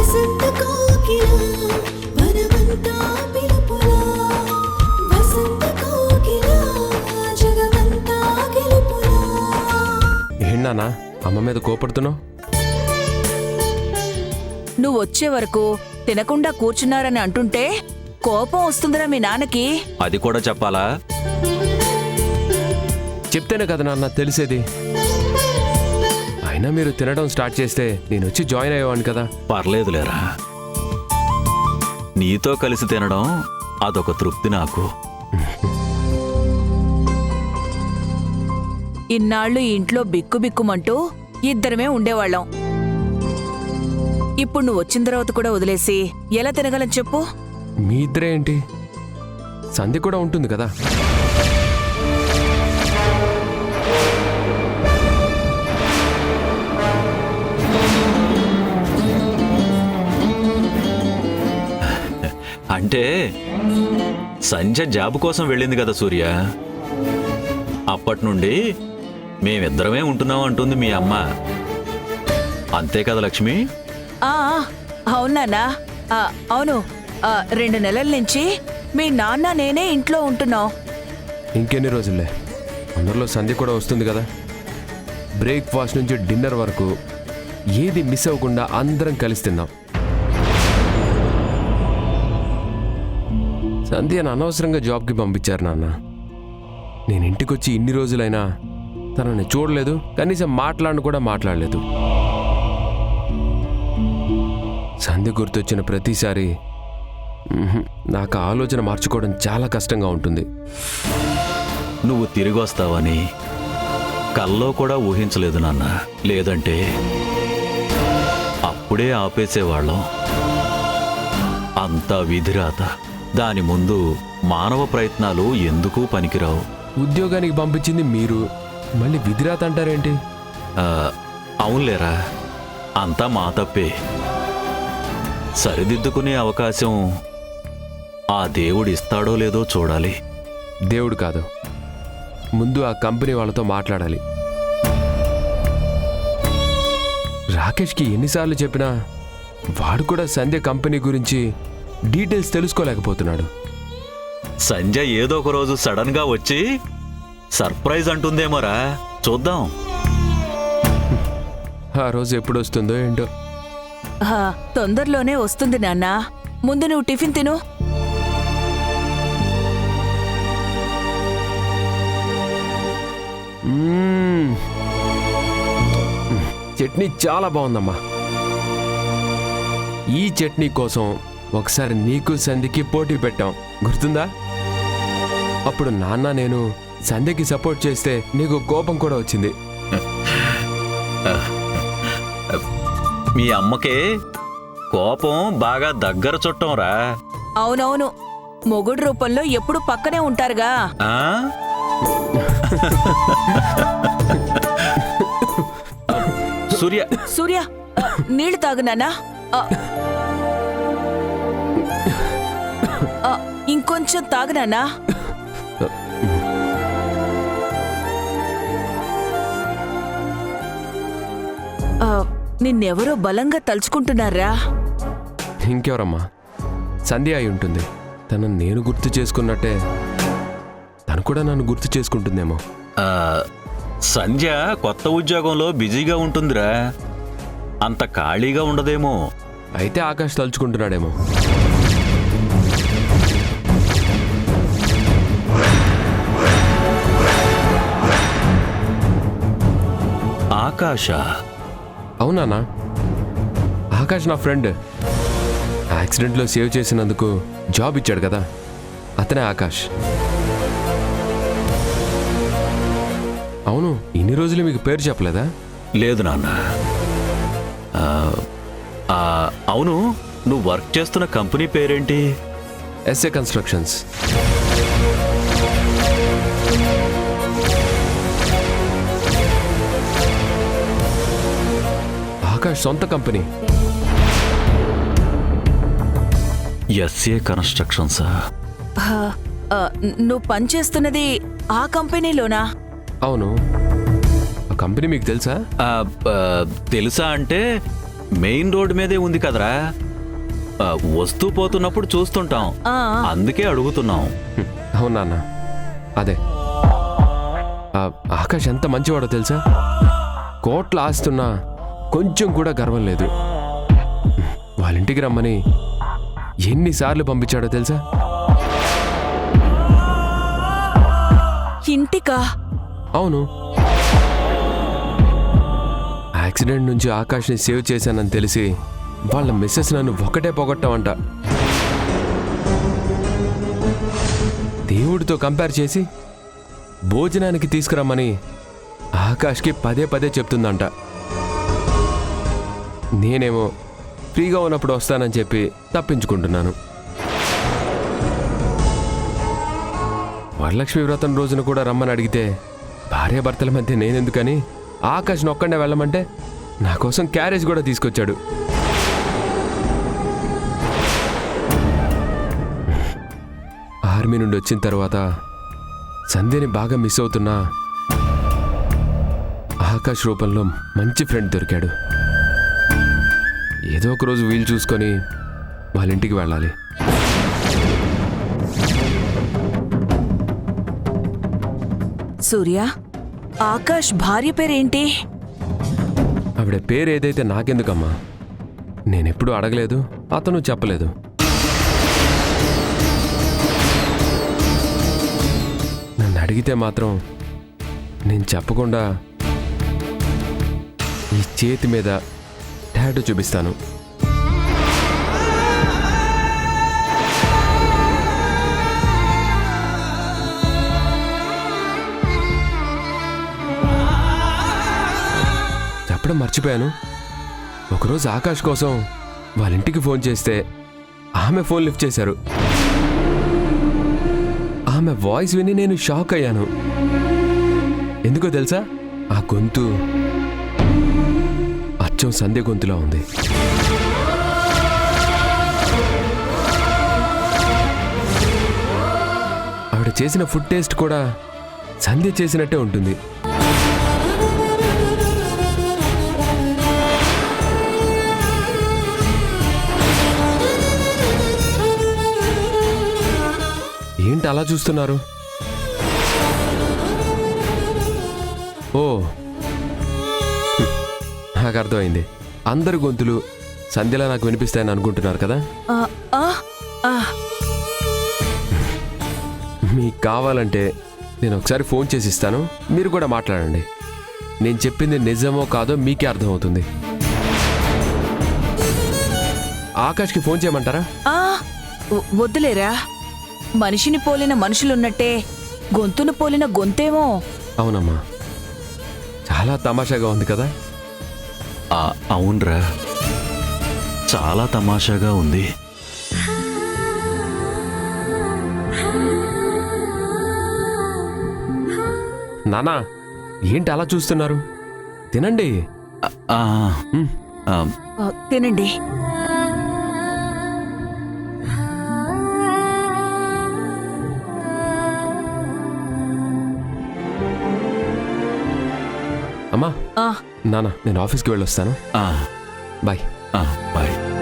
వసంత కోకిల వనమంతా పిలుపులా వసంత కోకిల జగమంతా గెలుపులా. ఏంటన్నా అమ్మ మీద కోపడుతున్నావు? నువ్వు వచ్చే వరకు తినకుండా కూర్చున్నారని అంటుంటే కోపం వస్తుందిరా మీ నాన్నకి. అది కూడా చెప్పాలా? చెప్తేనే కదా నాన్న తెలిసేది. అయినా మీరు తినడం స్టార్ట్ చేస్తే నేను వచ్చి జాయిన్ అయ్యేవాడిని కదా. పర్లేదులేరా, నీతో కలిసి తినడం అదొక తృప్తి నాకు. ఇన్నాళ్ళు ఈ ఇంట్లో బిక్కుబిక్కుమంటూ ఇద్దరమే ఉండేవాళ్ళం. ఇప్పుడు నువ్వు వచ్చిన తర్వాత కూడా వదిలేసి ఎలా తినగలని చెప్పు? మీ ఇద్దరే ఏంటి, సంధ్య కూడా ఉంటుంది కదా. అంటే సంధ్య జాబ్ కోసం వెళ్ళింది కదా సూర్య. అప్పటి నుండి మేమిద్దరమే ఉంటున్నాం అంటుంది మీ అమ్మ. అంతే కదా లక్ష్మి? ఆ అవునా? అవును. 2 నెలల నుంచి మీ నాన్న నేనే ఇంట్లో ఉంటున్నాం. ఇంకెన్ని రోజులే, అందరిలో సంధ్య కూడా వస్తుంది కదా. బ్రేక్ఫాస్ట్ నుంచి డిన్నర్ వరకు ఏది మిస్ అవ్వకుండా అందరం కలిసి తిందాం. సంధ్యను అనవసరంగా జాబ్కి పంపించారు నాన్న. నేను ఇంటికి వచ్చి ఇన్ని రోజులైనా తనని చూడలేదు, కనీసం మాట్లాడను కూడా మాట్లాడలేదు. సంధ్య గుర్తొచ్చిన ప్రతిసారి నాకు ఆలోచన మార్చుకోవడం చాలా కష్టంగా ఉంటుంది. నువ్వు తిరిగి వస్తావని కల్లో కూడా ఊహించలేదు నాన్న. లేదంటే అప్పుడే ఆపేసేవాళ్ళం. అంతా విధిరాత. దాని ముందు మానవ ప్రయత్నాలు ఎందుకు పనికిరావు. ఉద్యోగానికి పంపించింది మీరు, మళ్ళీ విధిరాత అంటారేంటి? అవునులేరా, అంతా మా తప్పే. సరిదిద్దుకునే అవకాశం ఆ దేవుడు ఇస్తాడో లేదో చూడాలి. దేవుడు కాదు, ముందు ఆ కంపెనీ వాళ్ళతో మాట్లాడాలి. రాకేష్కి ఎన్నిసార్లు చెప్పినా వాడు కూడా సంధ్య కంపెనీ గురించి డీటెయిల్స్ తెలుసుకోలేకపోతున్నాడు. సంజయ్ ఏదో ఒక రోజు సడన్ గా వచ్చి సర్ప్రైజ్ అంటుందేమోరా, చూద్దాం. ఆ రోజు ఎప్పుడు వస్తుందో ఏంటో. తొందరలోనే వస్తుంది నాన్న. ముందు నువ్వు టిఫిన్ తిను. చట్నీ చాలా బాగుందమ్మా. ఈ చట్నీ కోసం ఒకసారి నీకు సంధ్యకి పోటీ పెట్టాం, గుర్తుందా? అప్పుడు నాన్న నేను సంధ్యకి సపోర్ట్ చేస్తే నీకు కోపం కూడా వచ్చింది. మీ అమ్మకే కోపం బాగా దగ్గర చుట్టంరా. అవునవును, మొగుడు రూపంలో ఎప్పుడు పక్కనే ఉంటారుగా. సూర్య సూర్య, నీళ్లు తాగు నాన్నా. ఇంకొంచెం తాగు నాన్నా. నిన్నెవరో బలంగా తలుచుకుంటున్నారా? ఇంకెవరమ్మా, సంధ్య అయి ఉంటుంది. తనను నేను గుర్తు చేసుకున్నట్టే తను కూడా నన్ను గుర్తు చేసుకుంటుందేమో. సంధ్య కొత్త ఉద్యోగంలో బిజీగా ఉంటుందిరా, అంత ఖాళీగా ఉండదేమో. అయితే ఆకాష్ తలుచుకుంటున్నాడేమో. ఆకాశ? అవునా? ఆకాష్ నా ఫ్రెండ్. యాక్సిడెంట్లో సేవ్ చేసినందుకు జాబ్ ఇచ్చాడు కదా, అతనే ఆకాష్. అవును, ఇన్ని రోజులు మీకు పేరు చెప్పలేదా? లేదు నాన్న. అవును, నువ్వు వర్క్ చేస్తున్న కంపెనీ పేరేంటి? SA constructions. ఆకాష్ సొంత కంపెనీ. SA constructions. నువ్వు పనిచేస్తున్నది ఆ కంపెనీలోనా? అవును. ఆ కంపెనీ మీకు తెలుసా? తెలుసా అంటే మెయిన్ రోడ్ మీదే ఉంది కదరా, వస్తూ పోతున్నప్పుడు చూస్తుంటాం, ఆ, అందుకే అడుగుతున్నాం. అవును నాన్న, అదే ఆ, ఆకాష్ ఎంత మంచివాడో తెలుసా? కోట్ల ఆస్తున్నా కొంచెం కూడా గర్వం లేదు. వాళ్ళ ఇంటికి రమ్మని ఎన్నిసార్లు పంపించాడో తెలుసా? ఇంటికా? అవును, యాక్సిడెంట్ నుంచి ఆకాష్ని సేవ్ చేశానని తెలిసి వాళ్ళ మిస్సెస్ నన్ను ఒకటే పొగట్టమంట. దేవుడితో కంపేర్ చేసి భోజనానికి తీసుకురమ్మని ఆకాష్కి పదే పదే చెప్తుందంట. నేనేమో ఫ్రీగా ఉన్నప్పుడు వస్తానని చెప్పి తప్పించుకుంటున్నాను. వరలక్ష్మి వ్రతం రోజున కూడా రమ్మని అడిగితే భార్యాభర్తల మధ్య నేనెందుకని ఆకాష్ని ఒక్కడే వెళ్ళమంటే నా కోసం క్యారేజ్ కూడా తీసుకొచ్చాడు. ఆర్మీ నుండి వచ్చిన తర్వాత సంధ్యని బాగా మిస్ అవుతున్నా ఆకాష్ రూపంలో మంచి ఫ్రెండ్ దొరికాడు. ఏదో ఒక రోజు వీలు చూసుకొని వాళ్ళ ఇంటికి వెళ్ళాలి. సూర్య, ఆకాష్ భార్య పేరేంటి? ఆవిడ పేరు ఏదైతే నాకెందుకమ్మా, నేనెప్పుడు అడగలేదు, అతను చెప్పలేదు. నన్ను అడిగితే మాత్రం నేను చెప్పకుండా ఈ చేతి మీద టాటూ చూపిస్తాను. చెప్పడం మర్చిపోయాను. ఒకరోజు ఆకాష్ కోసం వాళ్ళ ఇంటికి ఫోన్ చేస్తే ఆమె ఫోన్ లిఫ్ట్ చేశారు. ఆమె వాయిస్ విని నేను షాక్ అయ్యాను. ఎందుకో తెలుసా? ఆ గొంతు అచ్చం సంధ్య గొంతులా ఉంది. ఆవిడ చేసిన ఫుడ్ టేస్ట్ కూడా సంధ్య చేసినట్టే ఉంటుంది. ఏంటి అలా చూస్తున్నారు? ఓ, నాకు అర్థమైంది. అందరి గొంతులు సంధ్యలా నాకు వినిపిస్తాయని అనుకుంటున్నారు కదా? ఆ, ఆ, ఆ. మీకు కావాలంటే నేను ఒకసారి ఫోన్ చేసి ఇస్తాను, మీరు కూడా మాట్లాడండి. నేను చెప్పింది నిజమో కాదో మీకే అర్థమవుతుంది. ఆకాష్కి ఫోన్ చేయమంటారా? ఆ, వద్దులేరా. మనిషిని పోలిన మనుషులున్నట్టే గొంతును పోలిన గొంతేమో. అవునమ్మా, చాలా తమాషాగా ఉంది కదా? అవునరా, చాలా తమాషాగా ఉంది. నానా, ఏంటి అలా చూస్తున్నారు? తినండి. తినండి. అమ్మా, ఆ, నానా, నేను ఆఫీస్కి వెళ్ళొస్తాను. ఆ, బాయ్. బాయ్.